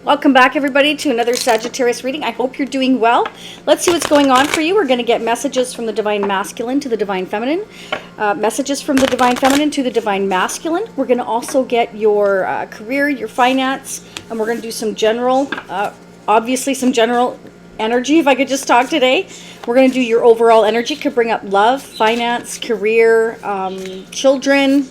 Welcome back, everybody, to another Sagittarius reading. I hope you're doing well. Let's see what's going on for you. We're going to get messages from the Divine Masculine to the Divine Feminine. Messages from the Divine Feminine to the Divine Masculine. We're going to also get your career, your finance, and we're going to do some general, obviously some general energy, if I could just talk today. We're going to do your overall energy. Could bring up love, finance, career, children.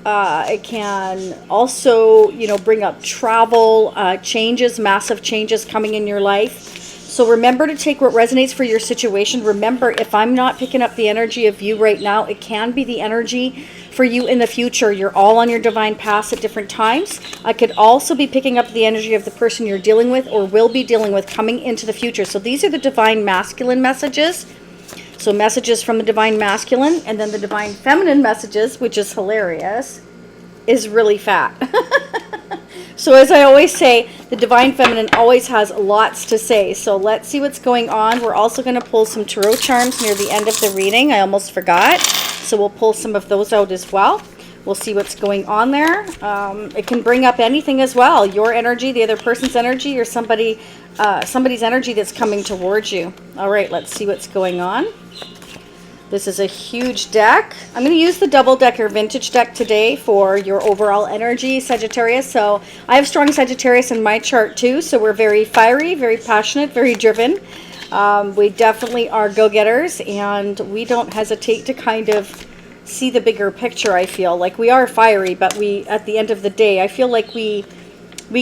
It can also, bring up travel, changes, massive changes coming in your life. So remember to take what resonates for your situation. Remember, if I'm not picking up the energy of you right now, it can be the energy for you in the future. You're all on your divine paths at different times. I could also be picking up the energy of the person you're dealing with or will be dealing with coming into the future. So these are the Divine Masculine messages. So messages from the Divine Masculine, and then the Divine Feminine messages, which is hilarious, is really fat. So as I always say, the Divine Feminine always has lots to say. So let's see what's going on. We're also going to pull some tarot charms near the end of the reading. I almost forgot. So we'll pull some of those out as well. We'll see what's going on there. It can bring up anything as well. Your energy, the other person's energy, or somebody's energy that's coming towards you. All right, let's see what's going on. This is a huge deck. I'm going to use the double-decker vintage deck today for your overall energy, Sagittarius. So I have strong Sagittarius in my chart too. So we're very fiery, very passionate, very driven. We definitely are go-getters, and we don't hesitate to kind of see the bigger picture. I feel like we are fiery, but we, at the end of the day, I feel like we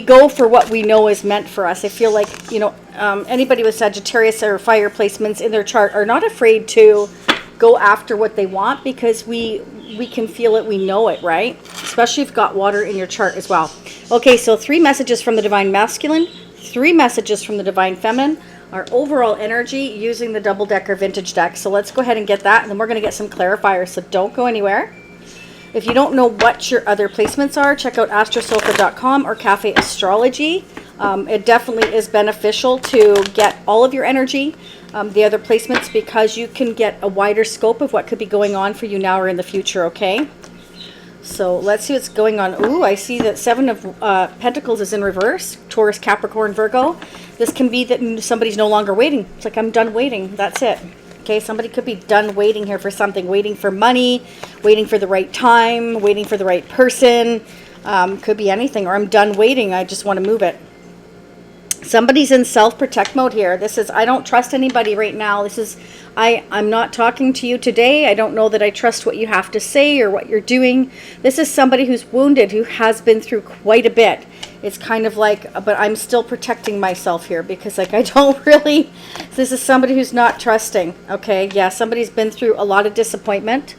go for what we know is meant for us. I feel like, anybody with Sagittarius or fire placements in their chart are not afraid to go after what they want, because we can feel it, we know it, right? Especially if you've got water in your chart as well. Okay, so 3 messages from the Divine Masculine, 3 messages from the Divine Feminine, our overall energy using the double-decker vintage deck. So let's go ahead and get that, and then we're going to get some clarifiers, so don't go anywhere. If you don't know what your other placements are, check out astrosofa.com or Cafe Astrology. It definitely is beneficial to get all of your energy, the other placements, because you can get a wider scope of what could be going on for you now or in the future, okay? So let's see what's going on. Ooh, I see that 7 of Pentacles is in reverse. Taurus, Capricorn, Virgo. This can be that somebody's no longer waiting. It's like, I'm done waiting. That's it. Okay, somebody could be done waiting here for something. Waiting for money, waiting for the right time, waiting for the right person. Could be anything. Or I'm done waiting. I just want to move it. Somebody's in self-protect mode here. This is, I don't trust anybody right now. This is, I'm not talking to you today. I don't know that I trust what you have to say or what you're doing. This is somebody who's wounded, who has been through quite a bit. It's kind of like, but I'm still protecting myself here, because like, I don't really, this is somebody who's not trusting. Okay, yeah, somebody's been through a lot of disappointment.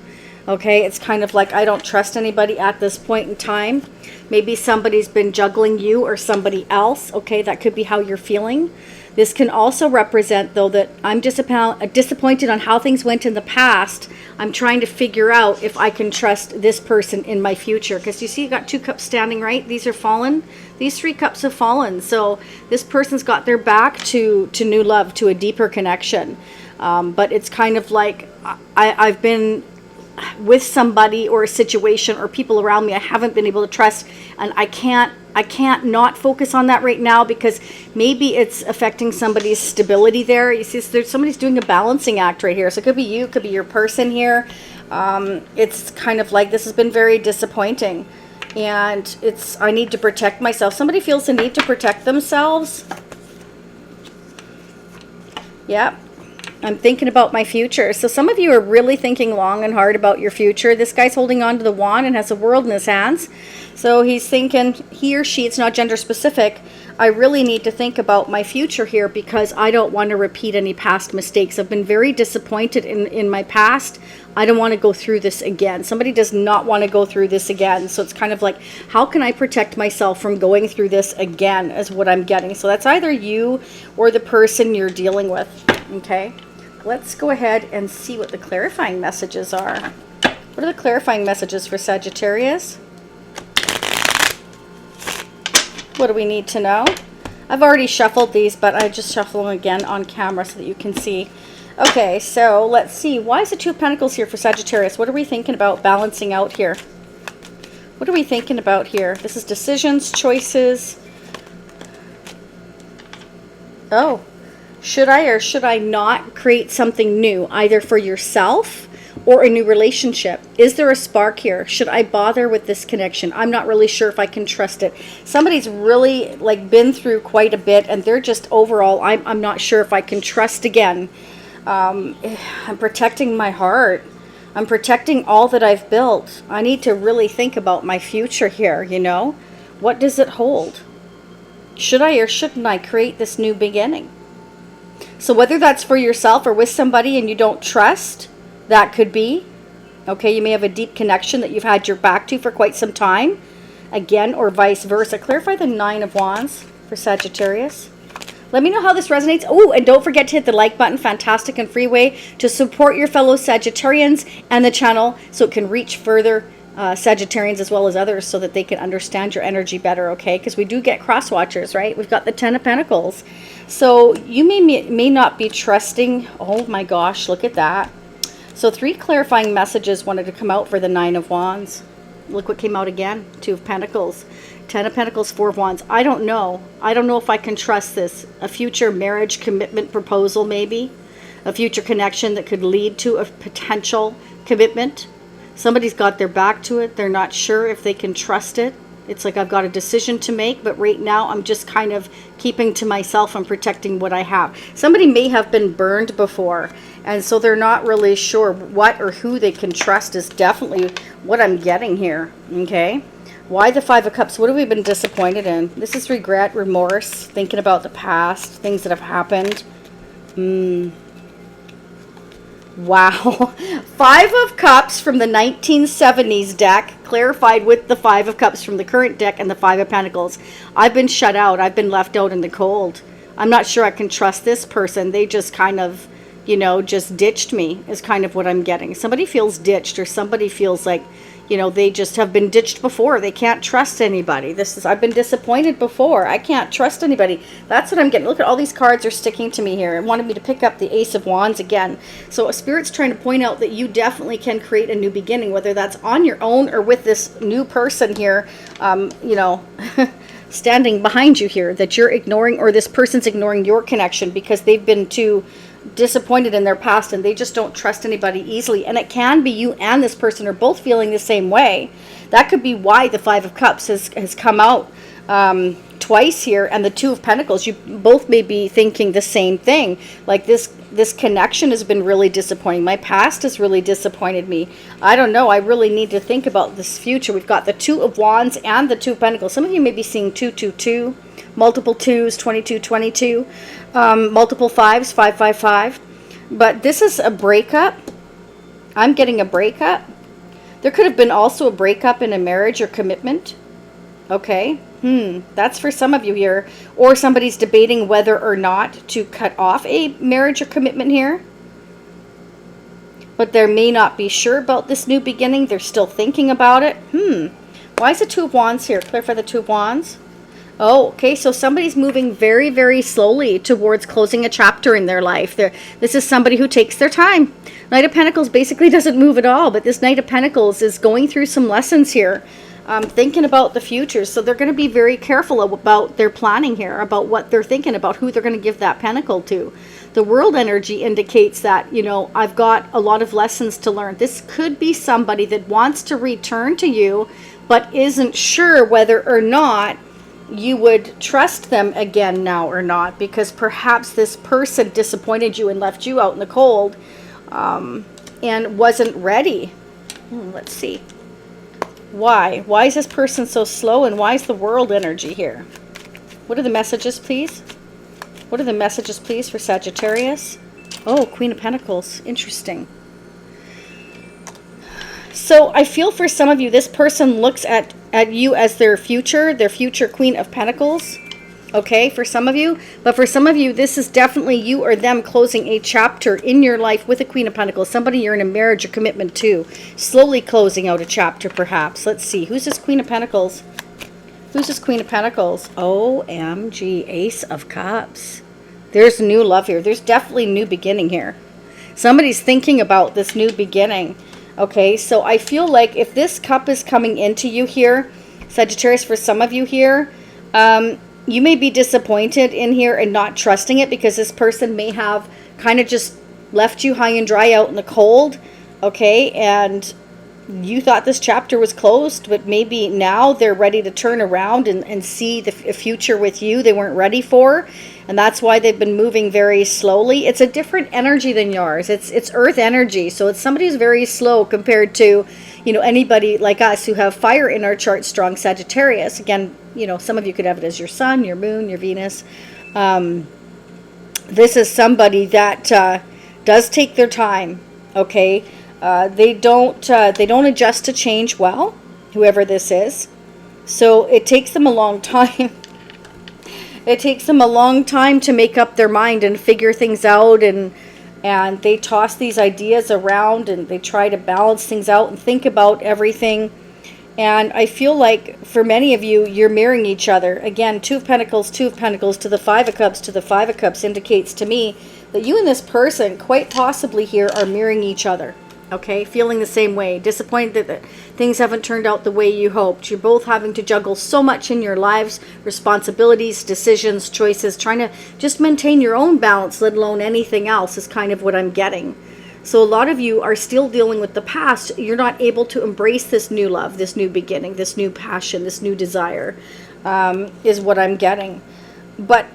Okay, it's kind of like, I don't trust anybody at this point in time. Maybe somebody's been juggling you or somebody else. Okay, that could be how you're feeling. This can also represent, though, that I'm disappointed on how things went in the past. I'm trying to figure out if I can trust this person in my future. Because you see, you got 2 cups standing, right? These are fallen. These 3 cups have fallen. So this person's got their back to new love, to a deeper connection. But it's kind of like, I've been with somebody or a situation or people around me I haven't been able to trust, and I can't not focus on that right now, because maybe it's affecting somebody's stability there. You see, there's somebody's doing a balancing act right here. So it could be you, could be your person here. It's kind of like, this has been very disappointing, and it's, I need to protect myself. Somebody feels the need to protect themselves. Yep. I'm thinking about my future. So some of you are really thinking long and hard about your future. This guy's holding on to the wand and has the world in his hands. So he's thinking, he or she, it's not gender specific, I really need to think about my future here, because I don't want to repeat any past mistakes. I've been very disappointed in my past. I don't want to go through this again. Somebody does not want to go through this again. So it's kind of like, how can I protect myself from going through this again, is what I'm getting. So that's either you or the person you're dealing with. Okay. Let's go ahead and see what the clarifying messages are. What are the clarifying messages for Sagittarius? What do we need to know? I've already shuffled these, but I just shuffle them again on camera so that you can see. Okay, so let's see. Why is the 2 of Pentacles here for Sagittarius? What are we thinking about balancing out here? What are we thinking about here? This is decisions, choices, Oh, should I or should I not create something new, either for yourself or a new relationship? Is there a spark here? Should I bother with this connection? I'm not really sure if I can trust it. Somebody's really like been through quite a bit, and they're just overall, I'm not sure if I can trust again. I'm protecting my heart. I'm protecting all that I've built. I need to really think about my future here, you know? What does it hold? Should I or shouldn't I create this new beginning? So whether that's for yourself or with somebody and you don't trust, that could be. Okay, you may have a deep connection that you've had your back to for quite some time. Again, or vice versa. Clarify the Nine of Wands for Sagittarius. Let me know how this resonates. Oh, and don't forget to hit the like button. Fantastic and free way to support your fellow Sagittarians and the channel so it can reach further Sagittarians as well as others, so that they can understand your energy better, okay? Because we do get crosswatchers, right? We've got the Ten of Pentacles. So you may not be trusting. Oh my gosh, look at that. So 3 clarifying messages wanted to come out for the Nine of Wands. Look what came out again. 2 of Pentacles. 10 of Pentacles, 4 of Wands. I don't know. I don't know if I can trust this. A future marriage commitment proposal, maybe. A future connection that could lead to a potential commitment. Somebody's got their back to it. They're not sure if they can trust it. It's like I've got a decision to make, but right now I'm just kind of keeping to myself and protecting what I have. Somebody may have been burned before, and so they're not really sure what or who they can trust is definitely what I'm getting here, okay? Why the Five of Cups? What have we been disappointed in? This is regret, remorse, thinking about the past, things that have happened. Wow. 5 of Cups from the 1970s deck, clarified with the 5 of Cups from the current deck and the 5 of Pentacles. I've been shut out. I've been left out in the cold. I'm not sure I can trust this person. They just kind of, you know, just ditched me is kind of what I'm getting. Somebody feels ditched, or somebody feels like, you know, they just have been ditched before. They can't trust anybody. I've been disappointed before. I can't trust anybody. That's what I'm getting. Look at all these cards are sticking to me here. It wanted me to pick up the Ace of Wands again. So Spirit's trying to point out that you definitely can create a new beginning, whether that's on your own or with this new person here, you know, standing behind you here, that you're ignoring, or this person's ignoring your connection because they've been too disappointed in their past and they just don't trust anybody easily. And it can be you and this person are both feeling the same way. That could be why the 5 of Cups has come out twice here, and the 2 of Pentacles. You both may be thinking the same thing, like this connection has been really disappointing. My past has really disappointed me. I don't know, I really need to think about this future. We've got the 2 of Wands and the 2 of Pentacles. Some of you may be seeing 222, multiple 2s, 2222, multiple 5s, 555. But this is a breakup. I'm getting a breakup. There could have been also a breakup in a marriage or commitment. Okay, that's for some of you here. Or somebody's debating whether or not to cut off a marriage or commitment here. But they may not be sure about this new beginning. They're still thinking about it. Why is the 2 of Wands here? Clarify the 2 of Wands. Oh, okay, so somebody's moving very, very slowly towards closing a chapter in their life. This is somebody who takes their time. Knight of Pentacles basically doesn't move at all, but this Knight of Pentacles is going through some lessons here, thinking about the future. So they're going to be very careful about their planning here, about what they're thinking, about who they're going to give that pentacle to. The world energy indicates that, you know, I've got a lot of lessons to learn. This could be somebody that wants to return to you, but isn't sure whether or not you would trust them again now or not, because perhaps this person disappointed you and left you out in the cold and wasn't ready. Let's see. Why is this person so slow, and why is the world energy here? What are the messages, please? What are the messages, please, for Sagittarius? Oh, Queen of Pentacles. Interesting. So I feel for some of you, this person looks at you as their future Queen of Pentacles. Okay, for some of you. But for some of you, this is definitely you or them closing a chapter in your life with a Queen of Pentacles. Somebody you're in a marriage or commitment to. Slowly closing out a chapter, perhaps. Let's see. Who's this Queen of Pentacles? Who's this Queen of Pentacles? OMG, Ace of Cups. There's new love here. There's definitely new beginning here. Somebody's thinking about this new beginning. Okay, so I feel like if this cup is coming into you here, Sagittarius, for some of you here, you may be disappointed in here and not trusting it, because this person may have kind of just left you high and dry out in the cold, okay? And you thought this chapter was closed, but maybe now they're ready to turn around and see the future with you they weren't ready for. And that's why they've been moving very slowly. It's a different energy than yours. It's earth energy. So it's somebody who's very slow compared to, anybody like us who have fire in our chart, strong Sagittarius. Again, some of you could have it as your sun, your moon, your Venus. This is somebody that does take their time, okay? They don't adjust to change well, whoever this is. So it takes them a long time. It takes them a long time to make up their mind and figure things out, and they toss these ideas around and they try to balance things out and think about everything. And I feel like for many of you, you're mirroring each other. Again, Two of Pentacles to the Five of Cups to the Five of Cups indicates to me that you and this person quite possibly here are mirroring each other. Okay, feeling the same way, disappointed that things haven't turned out the way you hoped. You're both having to juggle so much in your lives, responsibilities, decisions, choices, trying to just maintain your own balance, let alone anything else, is kind of what I'm getting. So a lot of you are still dealing with the past. You're not able to embrace this new love, this new beginning, this new passion, this new desire, is what I'm getting. But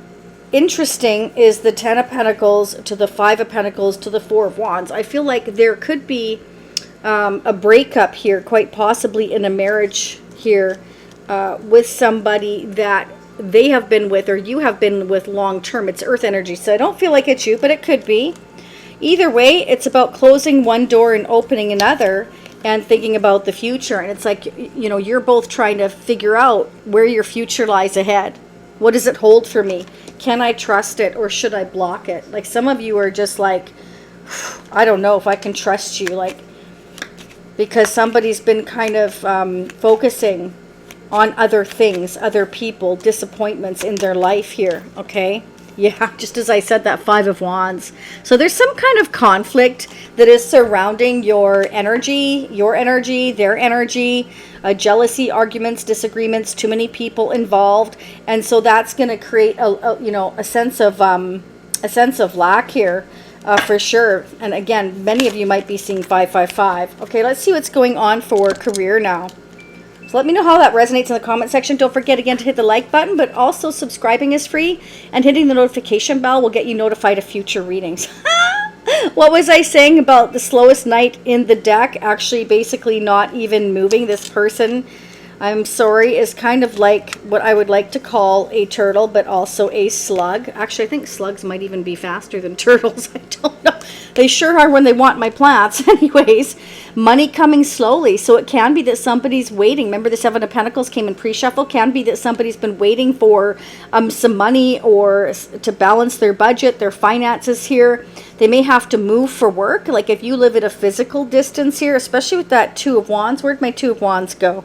interesting is the Ten of Pentacles to the Five of Pentacles to the Four of Wands. I feel like there could be a breakup here, quite possibly in a marriage here, with somebody that they have been with or you have been with long term. It's earth energy, so I don't feel like it's you, but it could be. Either way, it's about closing one door and opening another and thinking about the future. And it's like, you're both trying to figure out where your future lies ahead. What does it hold for me? Can I trust it, or should I block it? Like, some of you are just like, I don't know if I can trust you, like, because somebody's been kind of focusing on other things, other people, disappointments in their life here, okay? Yeah, just as I said, that Five of Wands. So there's some kind of conflict that is surrounding your energy, their energy, jealousy, arguments, disagreements, too many people involved. And so that's going to create a sense of lack here, for sure. And again, many of you might be seeing 555. Okay, let's see what's going on for career now. So let me know how that resonates in the comment section. Don't forget again to hit the like button, but also subscribing is free, and hitting the notification bell will get you notified of future readings. What was I saying about the slowest knight in the deck actually basically not even moving? This person, I'm sorry, is kind of like what I would like to call a turtle, but also a slug. Actually, I think slugs might even be faster than turtles. I don't know. They sure are when they want my plants. Anyways, money coming slowly. So it can be that somebody's waiting. Remember, the Seven of Pentacles came in pre-shuffle. Can be that somebody's been waiting for some money, or to balance their budget, their finances here. They may have to move for work. Like if you live at a physical distance here, especially with that Two of Wands. Where'd my Two of Wands go?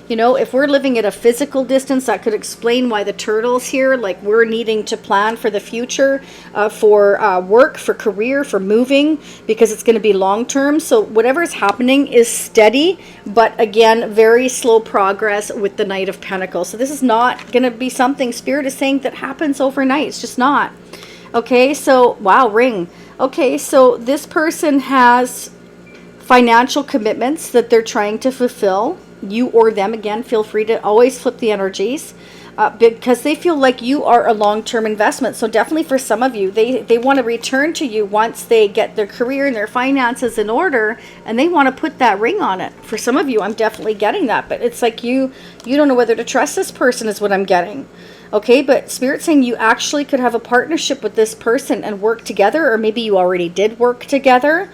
If we're living at a physical distance, that could explain why the turtles here, like we're needing to plan for the future, for work, for career, for moving, because it's going to be long term. So whatever is happening is steady, but again, very slow progress with the Knight of Pentacles. So this is not going to be something Spirit is saying that happens overnight. It's just not. Okay, so, wow, ring. Okay, so this person has financial commitments that they're trying to fulfill. You or them, again, feel free to always flip the energies, because they feel like you are a long-term investment. So definitely for some of you, they want to return to you once they get their career and their finances in order, and they want to put that ring on it. For some of you, I'm definitely getting that, but it's like you don't know whether to trust this person is what I'm getting. Okay, but Spirit's saying you actually could have a partnership with this person and work together, or maybe you already did work together.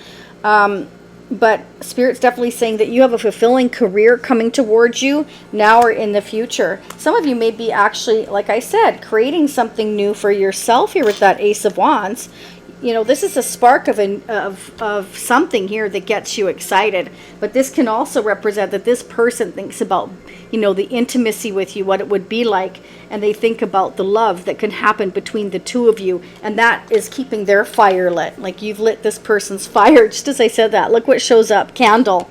But Spirit's definitely saying that you have a fulfilling career coming towards you now or in the future. Some of you may be actually, like I said, creating something new for yourself here with that Ace of Wands. This is a spark of something here that gets you excited. But this can also represent that this person thinks about, the intimacy with you, what it would be like. And they think about the love that can happen between the two of you. And that is keeping their fire lit. Like you've lit this person's fire. Just as I said that. Look what shows up. Candle.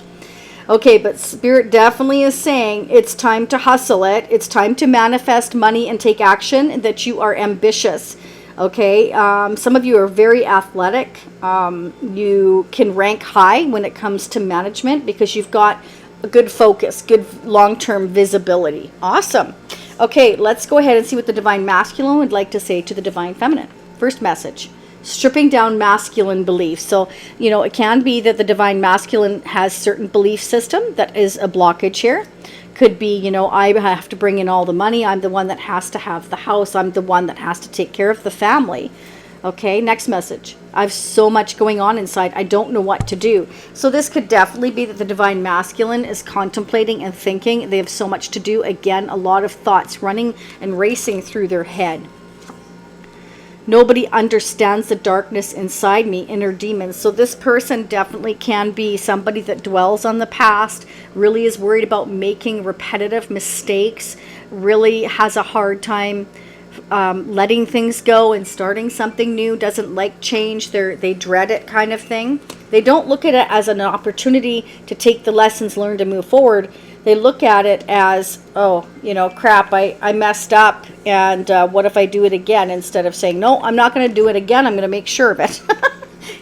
Okay, but Spirit definitely is saying it's time to hustle it. It's time to manifest money and take action, and that you are ambitious. Okay, some of you are very athletic. You can rank high when it comes to management because you've got a good focus, good long-term visibility. Awesome. Okay, let's go ahead and see what the Divine Masculine would like to say to the Divine Feminine. First message. Stripping down masculine beliefs. So, it can be that the Divine Masculine has certain belief system that is a blockage here. Could be, I have to bring in all the money. I'm the one that has to have the house. I'm the one that has to take care of the family. Okay, next message. I have so much going on inside. I don't know what to do. So this could definitely be that the Divine Masculine is contemplating and thinking. They have so much to do. Again, a lot of thoughts running and racing through their head. Nobody understands the darkness inside me, inner demons. So this person definitely can be somebody that dwells on the past, really is worried about making repetitive mistakes, really has a hard time letting things go and starting something new, doesn't like change, they dread it kind of thing. They don't look at it as an opportunity to take the lessons learned and move forward. They look at it as, oh, crap, I messed up, and what if I do it again? Instead of saying, no, I'm not going to do it again, I'm going to make sure of it.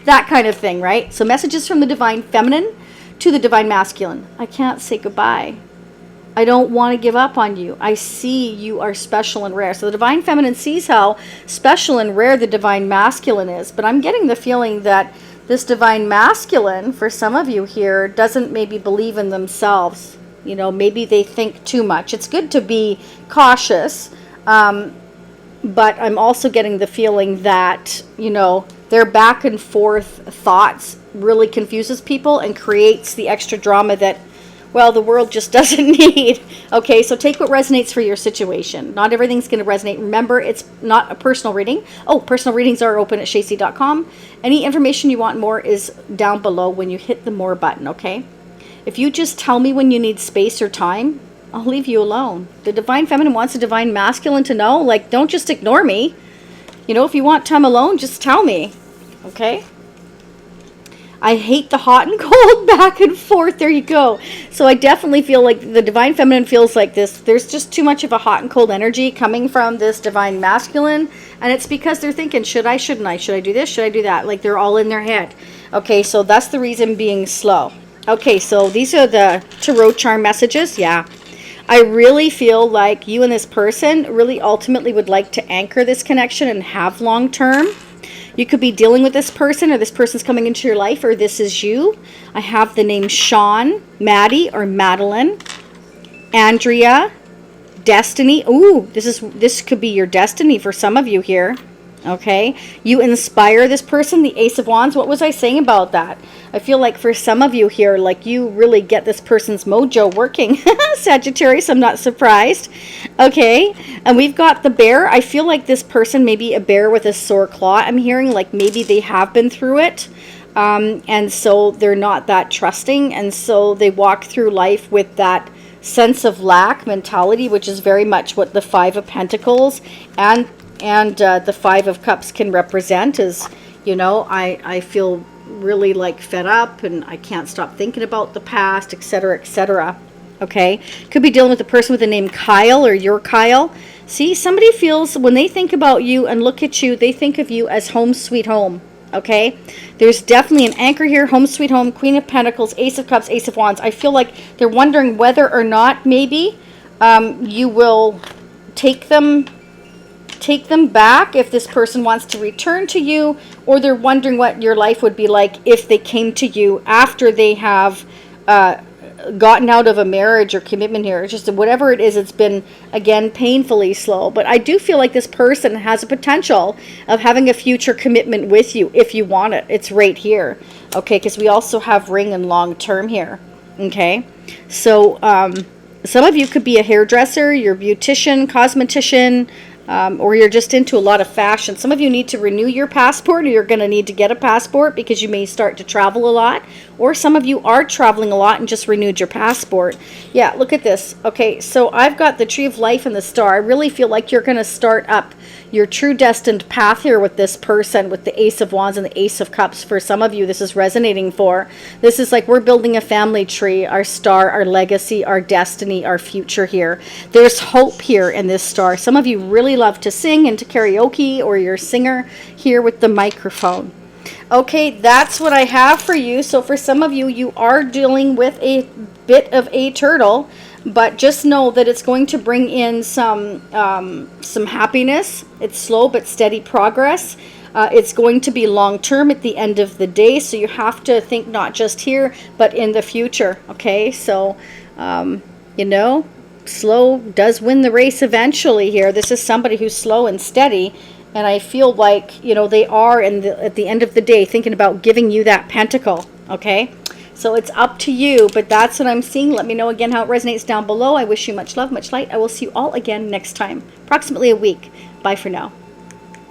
That kind of thing, right? So messages from the Divine Feminine to the Divine Masculine. I can't say goodbye. I don't want to give up on you. I see you are special and rare. So the Divine Feminine sees how special and rare the Divine Masculine is, but I'm getting the feeling that this Divine Masculine, for some of you here, doesn't maybe believe in themselves. Maybe they think too much. It's good to be cautious, but I'm also getting the feeling that, their back and forth thoughts really confuses people and creates the extra drama that, well, the world just doesn't need. Okay, so take what resonates for your situation. Not everything's going to resonate. Remember, it's not a personal reading. Oh, personal readings are open at shacy.com. Any information you want more is down below when you hit the more button, okay? If you just tell me when you need space or time, I'll leave you alone. The Divine Feminine wants the Divine Masculine to know, don't just ignore me. If you want time alone, just tell me. Okay? I hate the hot and cold back and forth. There you go. So I definitely feel like the Divine Feminine feels like this. There's just too much of a hot and cold energy coming from this Divine Masculine. And it's because they're thinking, should I, shouldn't I? Should I do this? Should I do that? Like they're all in their head. Okay, so that's the reason being slow. Okay, so these are the tarot charm messages. Yeah. I really feel like you and this person really ultimately would like to anchor this connection and have long term. You could be dealing with this person, or this person's coming into your life, or this is you. I have the name Sean, Maddie, or Madeline, Andrea, Destiny. Ooh, this could be your destiny for some of you here. Okay, you inspire this person, the Ace of Wands. What was I saying about that? I feel like for some of you here, like you really get this person's mojo working. Sagittarius, I'm not surprised. Okay, and we've got the bear. I feel like this person may be a bear with a sore claw. I'm hearing like maybe they have been through it. And so they're not that trusting. And so they walk through life with that sense of lack mentality, which is very much what the Five of Pentacles and the Five of Cups can represent. Is, I feel really like fed up and I can't stop thinking about the past, etc., etc. Okay, could be dealing with a person with the name Kyle, or you're Kyle. See, somebody feels when they think about you and look at you, they think of you as home sweet home. Okay, there's definitely an anchor here. Home sweet home, Queen of Pentacles, Ace of Cups, Ace of Wands. I feel like they're wondering whether or not maybe you will take them back if this person wants to return to you, or they're wondering what your life would be like if they came to you after they have gotten out of a marriage or commitment here. It's just whatever it is, it's been, again, painfully slow. But I do feel like this person has a potential of having a future commitment with you if you want it. It's right here. Okay, because we also have ring and long term here. Okay, so some of you could be a hairdresser, you're a beautician, cosmetician, or you're just into a lot of fashion. Some of you need to renew your passport, or you're going to need to get a passport because you may start to travel a lot. Or some of you are traveling a lot and just renewed your passport. Yeah, look at this. Okay, so I've got the Tree of Life and the Star. I really feel like you're going to start up your true destined path here with this person, with the Ace of Wands and the Ace of Cups. For some of you, this is resonating for. This is like we're building a family tree, our star, our legacy, our destiny, our future here. There's hope here in this star. Some of you really love to sing and to karaoke, or you're a singer here with the microphone. Okay, that's what I have for you. So for some of you, you are dealing with a bit of a turtle, but just know that it's going to bring in some happiness. It's slow but steady progress. It's going to be long term at the end of the day, so you have to think not just here, but in the future. Okay, so you know, slow does win the race eventually here. This is somebody who's slow and steady. And I feel like, you know, they are at the end of the day thinking about giving you that pentacle, okay? So it's up to you, but that's what I'm seeing. Let me know again how it resonates down below. I wish you much love, much light. I will see you all again next time, approximately a week. Bye for now.